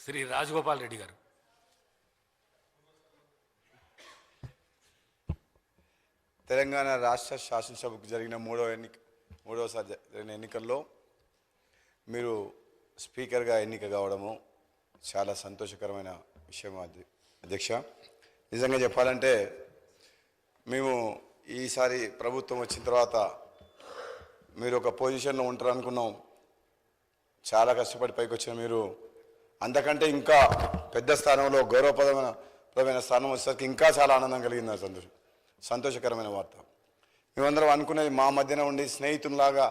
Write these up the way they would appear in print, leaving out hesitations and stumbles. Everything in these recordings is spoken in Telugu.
శ్రీ రాజగోపాల్ రెడ్డి గారు. తెలంగాణ రాష్ట్ర శాసనసభకు జరిగిన మూడవసారి జరిగిన ఎన్నికల్లో మీరు స్పీకర్గా ఎన్నిక కావడము చాలా సంతోషకరమైన విషయం అధ్యక్ష. నిజంగా చెప్పాలంటే మేము ఈసారి ప్రభుత్వం వచ్చిన తర్వాత మీరు ఒక పొజిషన్లో ఉంటారు అనుకున్నాం. చాలా కష్టపడి పైకి వచ్చిన మీరు అంతకంటే ఇంకా పెద్ద స్థానంలో గౌరవప్రదమైన స్థానం వచ్చేసరికి ఇంకా చాలా ఆనందం కలిగింది. సంతోషకరమైన వార్త. మేమందరం అనుకునేది మా మధ్యన ఉండి స్నేహితుల్లాగా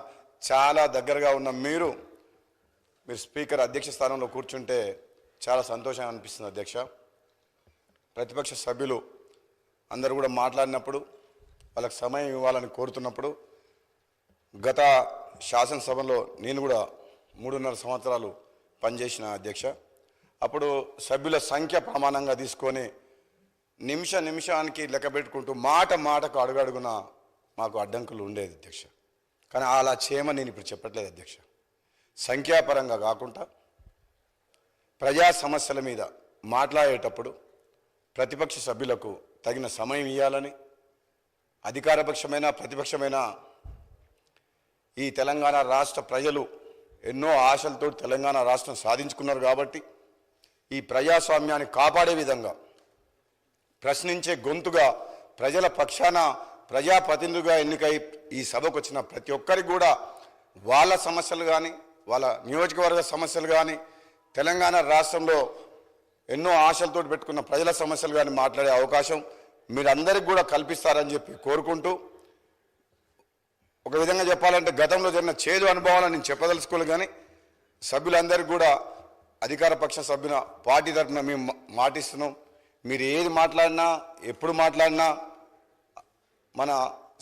చాలా దగ్గరగా ఉన్న మీరు స్పీకర్ అధ్యక్ష స్థానంలో కూర్చుంటే చాలా సంతోషంగా అనిపిస్తుంది అధ్యక్ష. ప్రతిపక్ష సభ్యులు అందరూ కూడా మాట్లాడినప్పుడు వాళ్ళకి సమయం ఇవ్వాలని కోరుతున్నప్పుడు గత శాసనసభలో నేను కూడా 3.5 సంవత్సరాలు పనిచేసిన అధ్యక్ష. అప్పుడు సభ్యుల సంఖ్య ప్రమాణంగా తీసుకొని నిమిషానికి లెక్క పెట్టుకుంటూ మాటకు అడుగడుగున మాకు అడ్డంకులు ఉండేది అధ్యక్ష. కానీ అలా చేయమని నేను ఇప్పుడు చెప్పట్లేదు అధ్యక్ష. సంఖ్యాపరంగా కాకుండా ప్రజా సమస్యల మీద మాట్లాడేటప్పుడు ప్రతిపక్ష సభ్యులకు తగిన సమయం ఇవ్వాలని, అధికారపక్షమైన ప్రతిపక్షమైన ఈ తెలంగాణ రాష్ట్ర ప్రజలు ఎన్నో ఆశలతో తెలంగాణ రాష్ట్రం సాధించుకున్నారు కాబట్టి ఈ ప్రజాస్వామ్యాన్ని కాపాడే విధంగా ప్రశ్నించే గొంతుగా ప్రజల పక్షాన ప్రజాప్రతినిధులుగా ఎన్నికై ఈ సభకు వచ్చిన ప్రతి ఒక్కరికి కూడా వాళ్ళ సమస్యలు కానీ వాళ్ళ నియోజకవర్గ సమస్యలు కానీ తెలంగాణ రాష్ట్రంలో ఎన్నో ఆశలతో పెట్టుకున్న ప్రజల సమస్యలు కానీ మాట్లాడే అవకాశం మీరందరికీ కూడా కల్పిస్తారని చెప్పి కోరుకుంటూ, ఒక విధంగా చెప్పాలంటే గతంలో జరిగిన చేదు అనుభవాలను నేను చెప్పదలుచుకోలేదు. కానీ సభ్యులందరికీ కూడా అధికార పక్ష సభ్యుల పార్టీ తరఫున మేము మాటిస్తున్నాం. మీరు ఏది మాట్లాడినా ఎప్పుడు మాట్లాడినా మన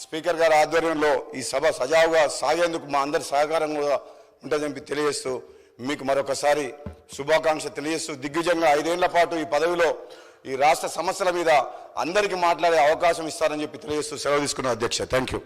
స్పీకర్ గారి ఆధ్వర్యంలో ఈ సభ సజావుగా సాగేందుకు మా అందరి సహకారం కూడా ఉంటుందని తెలియజేస్తూ మీకు మరొకసారి శుభాకాంక్ష తెలియజేస్తూ దిగ్విజయంగా 5 ఏళ్ల పాటు ఈ పదవిలో ఈ రాష్ట్ర సమస్యల మీద అందరికీ మాట్లాడే అవకాశం ఇస్తారని చెప్పి తెలియజేస్తూ సెలవు తీసుకున్న అధ్యక్ష. Thank you.